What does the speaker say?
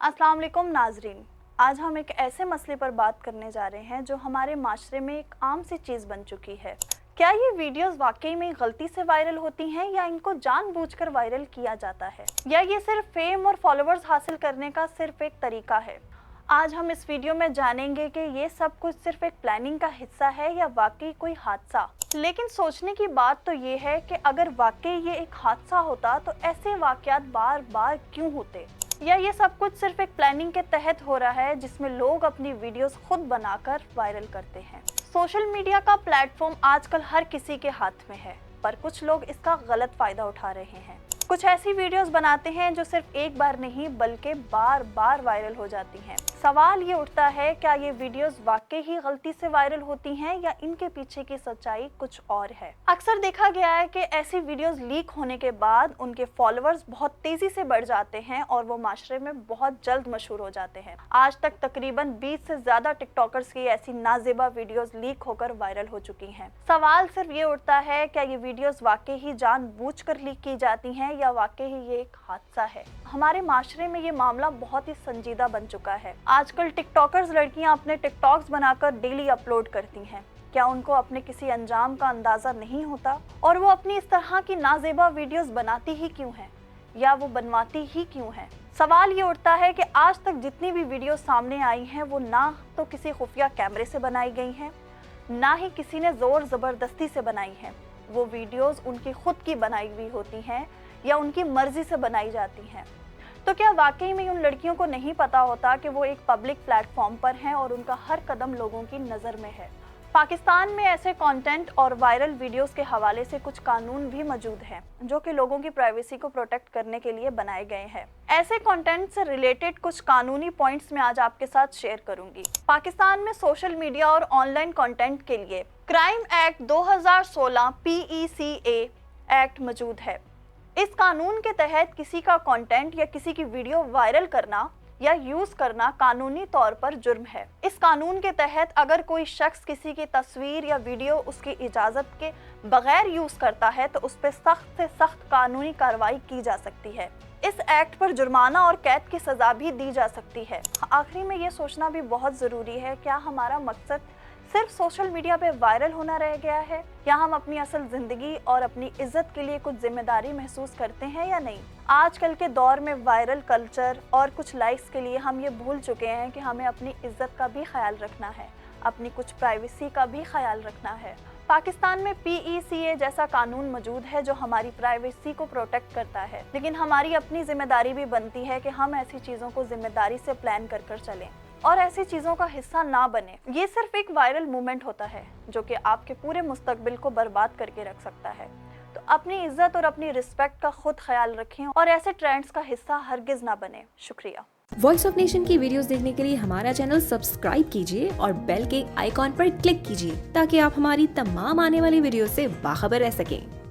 अस्सलाम वालेकुम नाजरीन। आज हम एक ऐसे मसले पर बात करने जा रहे हैं जो हमारे माशरे में एक आम सी चीज़ बन चुकी है। क्या ये वीडियोस वाकई में गलती से वायरल होती हैं या इनको जानबूझकर वायरल किया जाता है, या ये सिर्फ फेम और फॉलोअर्स हासिल करने का सिर्फ एक तरीका है। आज हम इस वीडियो में जानेंगे कि ये सब कुछ सिर्फ एक प्लानिंग का हिस्सा है या वाकई कोई हादसा। लेकिन सोचने की बात तो ये है कि अगर वाकई ये एक हादसा होता तो ऐसे वाकयात बार बार क्यों होते, या ये सब कुछ सिर्फ एक प्लानिंग के तहत हो रहा है जिसमें लोग अपनी वीडियोस खुद बनाकर वायरल करते हैं। सोशल मीडिया का प्लेटफॉर्म आजकल हर किसी के हाथ में है, पर कुछ लोग इसका गलत फायदा उठा रहे हैं। कुछ ऐसी वीडियोस बनाते हैं जो सिर्फ एक बार नहीं बल्कि बार बार वायरल हो जाती हैं। सवाल ये उठता है, क्या ये वीडियोस वाकई ही गलती से वायरल होती हैं या इनके पीछे की सच्चाई कुछ और है। अक्सर देखा गया है कि ऐसी वीडियोस लीक होने के बाद उनके फॉलोअर्स बहुत तेजी से बढ़ जाते हैं और वो माशरे में बहुत जल्द मशहूर हो जाते हैं। आज तक तकरीबन 20 से ज्यादा टिकटॉकर्स की ऐसी नाजेबा वीडियोस लीक होकर वायरल हो चुकी हैं। सवाल सिर्फ ये उठता है, क्या ये वीडियोस वाकई ही जानबूझकर लीक की जाती हैं या वाकई ही ये एक हादसा है। हमारे माशरे में ये मामला बहुत ही संजीदा बन चुका है। आजकल टिकटॉकर्स लड़कियां अपने टिकटॉक्स बनाकर डेली अपलोड करती हैं। क्या उनको अपने किसी अंजाम का अंदाजा नहीं होता, और वो अपनी इस तरह की नाजेबा वीडियोस बनाती ही क्यों हैं, या वो बनवाती ही क्यों हैं। सवाल ये उठता है कि आज तक जितनी भी वीडियोस सामने आई हैं वो ना तो किसी खुफिया कैमरे से बनाई गई हैं, ना ही किसी ने जोर जबरदस्ती से बनाई है। वो वीडियोस उनकी खुद की बनाई हुई होती हैं या उनकी मर्जी से बनाई जाती हैं। तो क्या वाकई में उन लड़कियों को नहीं पता होता कि वो एक पब्लिक प्लेटफॉर्म पर हैं और उनका हर कदम लोगों की नज़र में है। पाकिस्तान में ऐसे कंटेंट और वायरल वीडियोस के हवाले से कुछ कानून भी मौजूद हैं जो कि लोगों की प्राइवेसी को प्रोटेक्ट करने के लिए बनाए गए हैं। ऐसे कंटेंट से रिलेटेड कुछ कानूनी पॉइंट्स मैं आज आपके साथ शेयर करूंगी। पाकिस्तान में सोशल मीडिया और ऑनलाइन कंटेंट के लिए क्राइम एक्ट 2016 PECA एक्ट मौजूद है। इस कानून के तहत किसी का कंटेंट या किसी की वीडियो वायरल करना या यूज करना कानूनी तौर पर जुर्म है। इस कानून के तहत अगर कोई शख्स किसी की तस्वीर या वीडियो उसकी इजाजत के बगैर यूज करता है तो उस पर सख्त से सख्त कानूनी कार्रवाई की जा सकती है। इस एक्ट पर जुर्माना और कैद की सजा भी दी जा सकती है। आखिरी में ये सोचना भी बहुत जरूरी है, क्या हमारा मकसद सिर्फ सोशल मीडिया पे वायरल होना रह गया है, या हम अपनी असल जिंदगी और अपनी इज्जत के लिए कुछ जिम्मेदारी महसूस करते हैं या नहीं। आजकल के दौर में वायरल कल्चर और कुछ लाइक्स के लिए हम ये भूल चुके हैं कि हमें अपनी इज्जत का भी ख्याल रखना है, अपनी कुछ प्राइवेसी का भी ख्याल रखना है। पाकिस्तान में PECA जैसा कानून मौजूद है जो हमारी प्राइवेसी को प्रोटेक्ट करता है, लेकिन हमारी अपनी जिम्मेदारी भी बनती है कि हम ऐसी चीज़ों को जिम्मेदारी से प्लान कर चलें और ऐसी चीज़ों का हिस्सा ना बने। ये सिर्फ एक वायरल मूवमेंट होता है जो कि आपके पूरे मुस्तकबिल को बर्बाद करके रख सकता है। तो अपनी इज्जत और अपनी रिस्पेक्ट का खुद ख्याल रखें और ऐसे ट्रेंड्स का हिस्सा हरगिज ना बने। शुक्रिया। वॉइस ऑफ नेशन की वीडियोस देखने के लिए हमारा चैनल सब्सक्राइब कीजिए और बेल के आइकॉन पर क्लिक कीजिए ताकि आप हमारी तमाम आने वाली वीडियो से बाखबर रह सकें।